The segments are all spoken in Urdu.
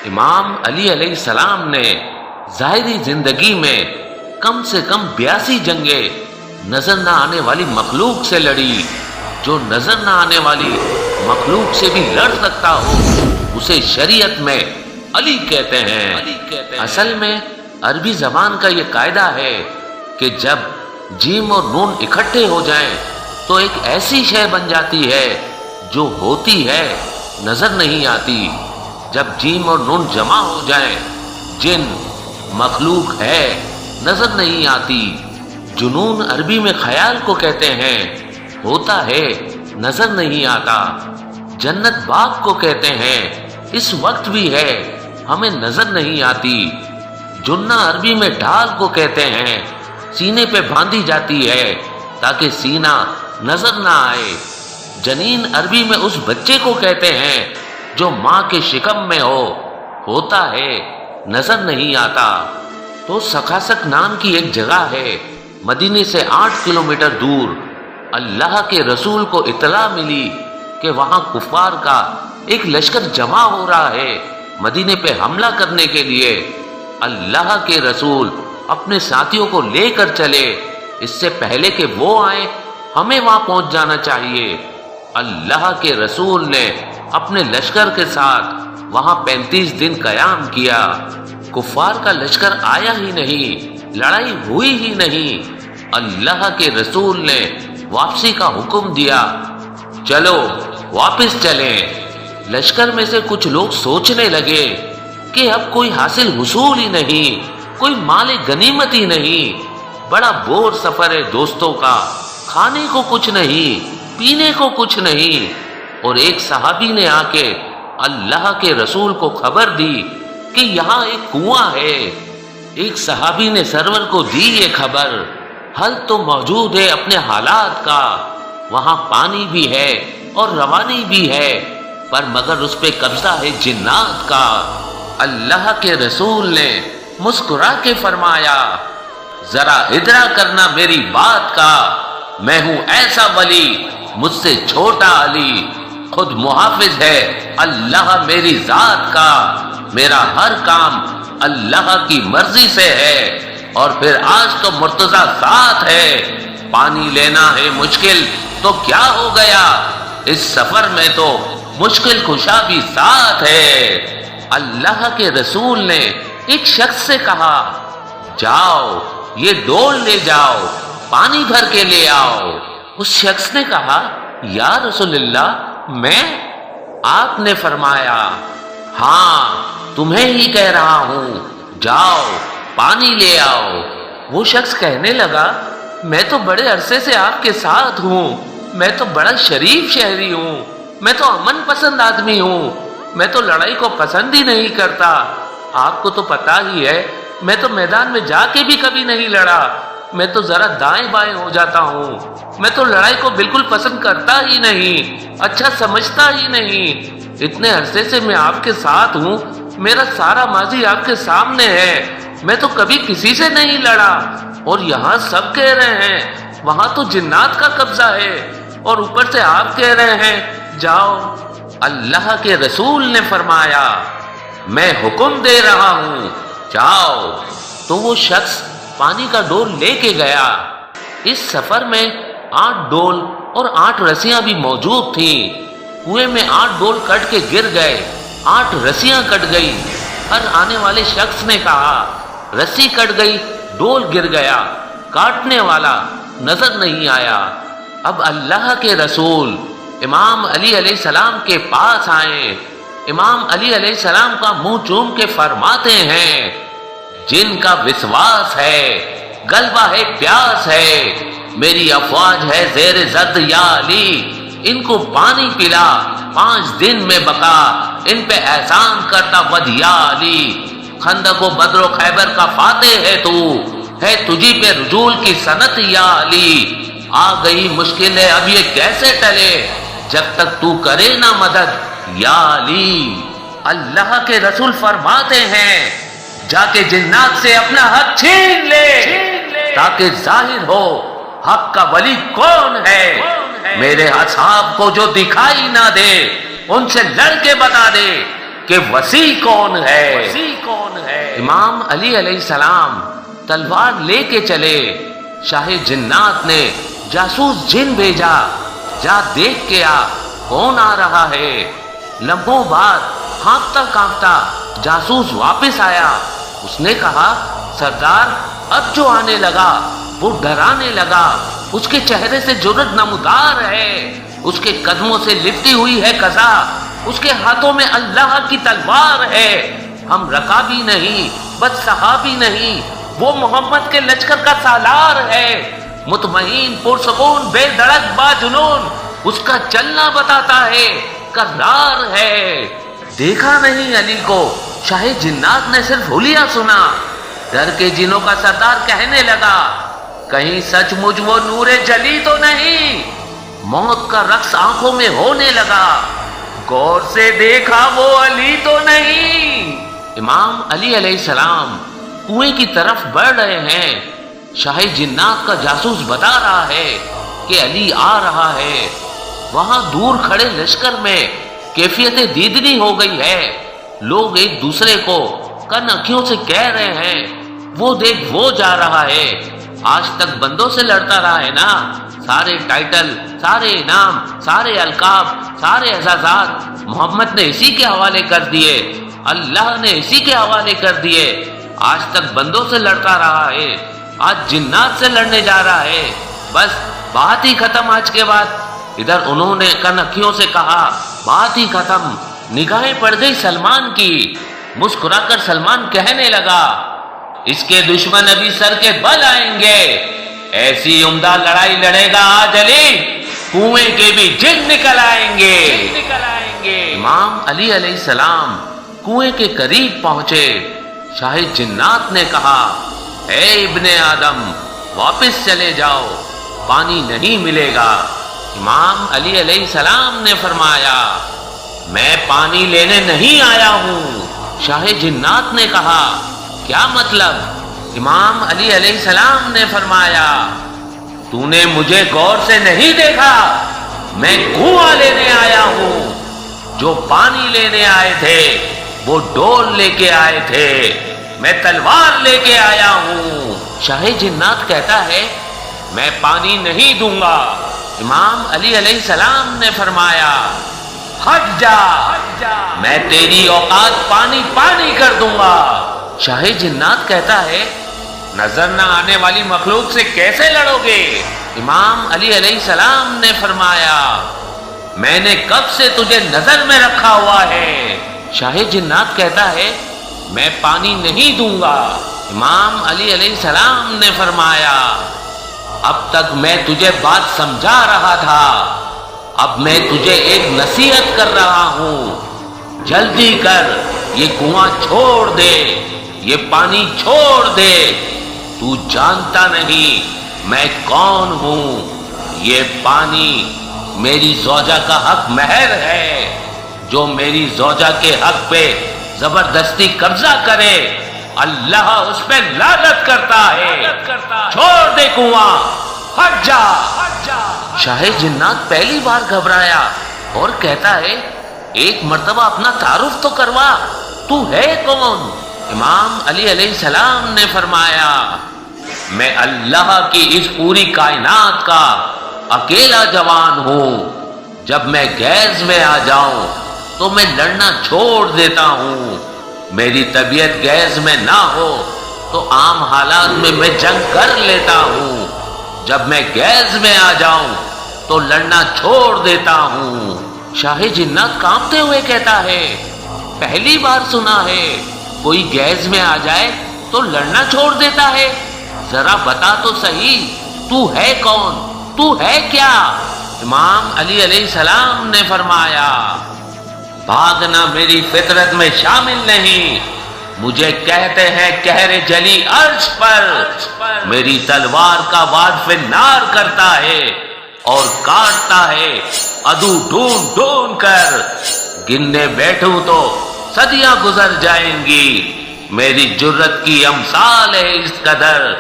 امام علی علیہ السلام نے ظاہری زندگی میں کم سے کم 82 جنگیں نظر نہ آنے والی مخلوق سے لڑی۔ جو نظر نہ آنے والی مخلوق سے بھی لڑ سکتا ہو اسے شریعت میں علی کہتے ہیں۔ اصل میں عربی زبان کا یہ قاعدہ ہے کہ جب جیم اور نون اکٹھے ہو جائیں تو ایک ایسی شے بن جاتی ہے جو ہوتی ہے نظر نہیں آتی۔ جب جیم اور نون جمع ہو جائیں جن مخلوق ہے نظر نہیں آتی۔ جنون عربی میں خیال کو کہتے ہیں، ہوتا ہے نظر نہیں آتا۔ جنت باغ کو کہتے ہیں، اس وقت بھی ہے ہمیں نظر نہیں آتی۔ جنہ عربی میں ڈھال کو کہتے ہیں، سینے پہ باندھی جاتی ہے تاکہ سینہ نظر نہ آئے۔ جنین عربی میں اس بچے کو کہتے ہیں جو ماں کے شکم میں ہو، ہوتا ہے نظر نہیں آتا۔ تو سکاسک نام کی ایک جگہ ہے، مدینے سے 8 کلومیٹر دور۔ اللہ کے رسول کو اطلاع ملی کہ وہاں کفار کا ایک لشکر جمع ہو رہا ہے مدینے پہ حملہ کرنے کے لیے۔ اللہ کے رسول اپنے ساتھیوں کو لے کر چلے، اس سے پہلے کہ وہ آئیں ہمیں وہاں پہنچ جانا چاہیے۔ اللہ کے رسول نے اپنے لشکر کے ساتھ وہاں 35 دن قیام کیا۔ کفار کا لشکر آیا ہی نہیں، لڑائی ہوئی ہی نہیں۔ اللہ کے رسول نے واپسی کا حکم دیا، چلو واپس چلیں۔ لشکر میں سے کچھ لوگ سوچنے لگے کہ اب کوئی حاصل حصول ہی نہیں، کوئی مال غنیمت ہی نہیں، بڑا بور سفر ہے دوستوں کا، کھانے کو کچھ نہیں، پینے کو کچھ نہیں۔ اور ایک صحابی نے آ کے اللہ کے رسول کو خبر دی کہ یہاں ایک کنواں ہے۔ ایک صحابی نے سرور کو دی یہ خبر، حل تو موجود ہے اپنے حالات کا، وہاں پانی بھی ہے اور روانی بھی ہے، پر مگر اس پہ قبضہ ہے جنات کا۔ اللہ کے رسول نے مسکرا کے فرمایا، ذرا ادرا کرنا میری بات کا، میں ہوں ایسا ولی مجھ سے چھوٹا علی، خود محافظ ہے اللہ میری ذات کا، میرا ہر کام اللہ کی مرضی سے ہے، اور پھر آج تو مرتضی ساتھ ہے۔ پانی لینا ہے مشکل تو کیا ہو گیا، اس سفر میں تو مشکل کشا بھی ساتھ ہے۔ اللہ کے رسول نے ایک شخص سے کہا، جاؤ یہ ڈول لے جاؤ، پانی بھر کے لے آؤ۔ اس شخص نے کہا، یا رسول اللہ میں؟ آپ نے فرمایا، ہاں تمہیں ہی کہہ رہا ہوں، جاؤ پانی لے آؤ۔ وہ شخص کہنے لگا، میں تو بڑے عرصے سے آپ کے ساتھ ہوں، میں تو بڑا شریف شہری ہوں، میں تو امن پسند آدمی ہوں، میں تو لڑائی کو پسند ہی نہیں کرتا، آپ کو تو پتا ہی ہے میں تو میدان میں جا کے بھی کبھی نہیں لڑا، میں تو ذرا دائیں بائیں ہو جاتا ہوں، میں تو لڑائی کو بالکل پسند کرتا ہی نہیں، اچھا سمجھتا ہی نہیں۔ اتنے عرصے سے میں آپ کے ساتھ ہوں، میرا سارا ماضی آپ کے سامنے ہے، میں تو کبھی کسی سے نہیں لڑا، اور یہاں سب کہہ رہے ہیں وہاں تو جنات کا قبضہ ہے، اور اوپر سے آپ کہہ رہے ہیں جاؤ۔ اللہ کے رسول نے فرمایا، میں حکم دے رہا ہوں جاؤ۔ تو وہ شخص پانی کا ڈول لے کے گیا۔ اس سفر میں 8 ڈول اور 8 رسیاں بھی موجود تھیں۔ کنویں میں 8 ڈول کٹ کے گر گئے، 8 رسیاں کٹ گئی۔ ہر آنے والے شخص نے کہا، رسی کٹ گئی، ڈول گر گیا، کاٹنے والا نظر نہیں آیا۔ اب اللہ کے رسول امام علی علیہ السلام کے پاس آئے۔ امام علی علیہ السلام کا منہ چوم کے فرماتے ہیں، جن کا وشواس ہے، غلبہ ہے، پیاس ہے، میری افواج ہے زیر زد یا علی، ان کو پانی پلا، 5 دن میں بقا، ان پہ احسان کرتا ود یا علی۔ خندق و بدر و خیبر کا فاتح ہے تو، ہے تجھی پہ رجول کی سنت یا علی۔ آ گئی مشکل ہے اب یہ کیسے ٹلے، جب تک تو کرے نہ مدد یا علی۔ اللہ کے رسول فرماتے ہیں، جا کے جنات سے اپنا حق چھین لے، تاکہ ظاہر ہو حق کا ولی کون ہے۔ میرے اصحاب کو جو دکھائی نہ دے ان سے لڑ کے بتا دے کہ وسیع کون ہے؟ امام علی علیہ السلام تلوار لے کے چلے۔ شاہ جنات نے جاسوس جن بھیجا، جا دیکھ کے آ کون آ رہا ہے۔ لمحوں بعد کانپتا کانپتا جاسوس واپس آیا۔ اس نے کہا سردار اب جو آنے لگا وہ ڈرانے لگا، اس کے چہرے سے جرأت نمودار ہے، اس کے قدموں سے لپٹی ہوئی ہے قضا، اس کے ہاتھوں میں اللہ کی تلوار ہے۔ ہم رکابی نہیں بس صحابی نہیں، وہ محمد کے لشکر کا سالار ہے، مطمئن پرسکون بے دھڑک با جنون، اس کا چلنا بتاتا ہے کرار ہے۔ دیکھا نہیں علی کو، شاہ جنات نے صرف حلیہ سنا۔ ڈر کے جنوں کا سردار کہنے لگا کہیں سچ مجھ وہ نور جلی تو نہیں۔ موت کا رقص آنکھوں میں ہونے لگا، غور سے دیکھا وہ علی تو نہیں۔ امام علی علیہ السلام کنویں کی طرف بڑھ رہے ہیں۔ شاہ جنات کا جاسوس بتا رہا ہے کہ علی آ رہا ہے۔ وہاں دور کھڑے لشکر میں کیفیت دیدنی ہو گئی ہے۔ لوگ ایک دوسرے کو کن اکھیوں سے کہہ رہے ہیں وہ دیکھ وہ جا رہا ہے، آج تک بندوں سے لڑتا رہا ہے نا، سارے ٹائٹل، سارے انعام، سارے القاب، سارے اعزازات محمد نے اسی کے حوالے کر دیے، اللہ نے اسی کے حوالے کر دیے۔ آج تک بندوں سے لڑتا رہا ہے، آج جنات سے لڑنے جا رہا ہے، بس بات ہی ختم آج کے بعد۔ ادھر انہوں نے کن اکھیوں سے کہا بات ہی ختم۔ نگاہیں پڑ گئی سلمان کی، مسکرا کر سلمان کہنے لگا اس کے دشمن ابھی سر کے بل آئیں گے، ایسی عمدہ لڑائی لڑے گا آج علی، کنویں کے بھی جن نکل آئیں گے۔ امام علی علیہ السلام کنویں کے قریب پہنچے۔ شاہ جنات نے کہا اے ابن آدم واپس چلے جاؤ، پانی نہیں ملے گا۔ امام علی علیہ السلام نے فرمایا میں پانی لینے نہیں آیا ہوں۔ شاہ جنات نے کہا کیا مطلب؟ امام علی علیہ السلام نے فرمایا تو نے مجھے غور سے نہیں دیکھا، میں کنواں لینے آیا ہوں، جو پانی لینے آئے تھے وہ ڈول لے کے آئے تھے، میں تلوار لے کے آیا ہوں۔ شاہ جنات کہتا ہے میں پانی نہیں دوں گا۔ امام علی علیہ السلام نے فرمایا ہٹ جا، میں تیری اوقات پانی پانی کر دوں گا۔ شاہ جنات کہتا ہے نظر نہ آنے والی مخلوق سے کیسے لڑو گے؟ امام علی علیہ السلام نے فرمایا میں نے کب سے تجھے نظر میں رکھا ہوا ہے۔ شاہ جنات کہتا ہے میں پانی نہیں دوں گا۔ امام علی علیہ السلام نے فرمایا اب تک میں تجھے بات سمجھا رہا تھا، اب میں تجھے ایک نصیحت کر رہا ہوں، جلدی کر یہ کنواں چھوڑ دے، یہ پانی چھوڑ دے، تو جانتا نہیں میں کون ہوں، یہ پانی میری زوجہ کا حق مہر ہے، جو میری زوجہ کے حق پہ زبردستی قبضہ کرے اللہ اس پہ لعنت کرتا ہے، چھوڑ دے کنواں، ہٹ جا۔ شاہ جنات پہلی بار گھبرایا اور کہتا ہے ایک مرتبہ اپنا تعارف تو کروا، تو ہے کون؟ امام علی علیہ السلام نے فرمایا میں اللہ کی اس پوری کائنات کا اکیلا جوان ہوں، جب میں گیز میں آ جاؤں تو میں لڑنا چھوڑ دیتا ہوں، میری طبیعت گیز میں نہ ہو تو عام حالات میں جنگ کر لیتا ہوں، جب میں گیز میں آ جاؤں تو لڑنا چھوڑ دیتا ہوں۔ شاہ جنات کانپتے ہوئے کہتا ہے پہلی بار سنا ہے کوئی گیز میں آ جائے تو لڑنا چھوڑ دیتا ہے، ذرا بتا تو صحیح تو ہے کون، تو ہے کیا؟ امام علی علیہ السلام نے فرمایا بھاگنا میری فطرت میں شامل نہیں، مجھے کہتے ہیں قہر جلی عرش پر، میری تلوار کا واد نار کرتا ہے اور کاٹتا ہے عدو ڈھونڈ ڈھونڈ کر، گننے بیٹھوں تو صدیاں گزر جائیں گی، میری جرت کی امثال ہے اس قدر،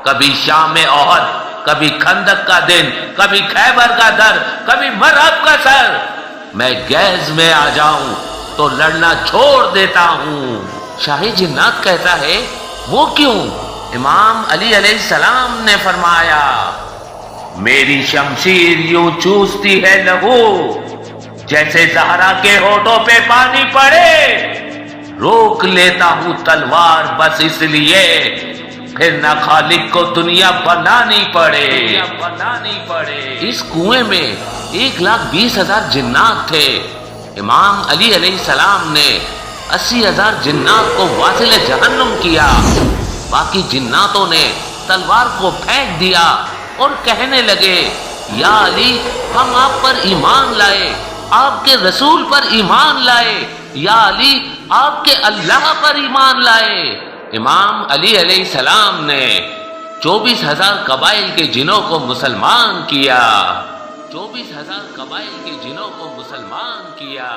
کبھی شام احد، کبھی خندق کا دن، کبھی خیبر کا در، کبھی مرہب کا سر، میں گیز میں آ جاؤں تو لڑنا چھوڑ دیتا ہوں۔ شاہی جنات کہتا ہے وہ کیوں؟ امام علی علیہ السلام نے فرمایا میری شمشیر یوں چوستی ہے لہو جیسے زہرا کے ہونٹوں پہ پانی پڑے، روک لیتا ہوں تلوار بس اس لیے پھر نہ خالق کو دنیا بنانی پڑے۔ اس کنویں میں 1,20,000 جنات تھے۔ امام علی علیہ السلام نے 80,000 جنات کو واصل جہنم کیا۔ باقی جناتوں نے تلوار کو پھینک دیا اور کہنے لگے یا علی ہم آپ پر ایمان لائے، آپ کے رسول پر ایمان لائے، یا علی آپ کے اللہ پر ایمان لائے۔ امام علی علیہ السلام نے 24,000 قبائل کے جنوں کو مسلمان کیا۔ 24,000 قبائل کے جنوں کو مسلمان کیا۔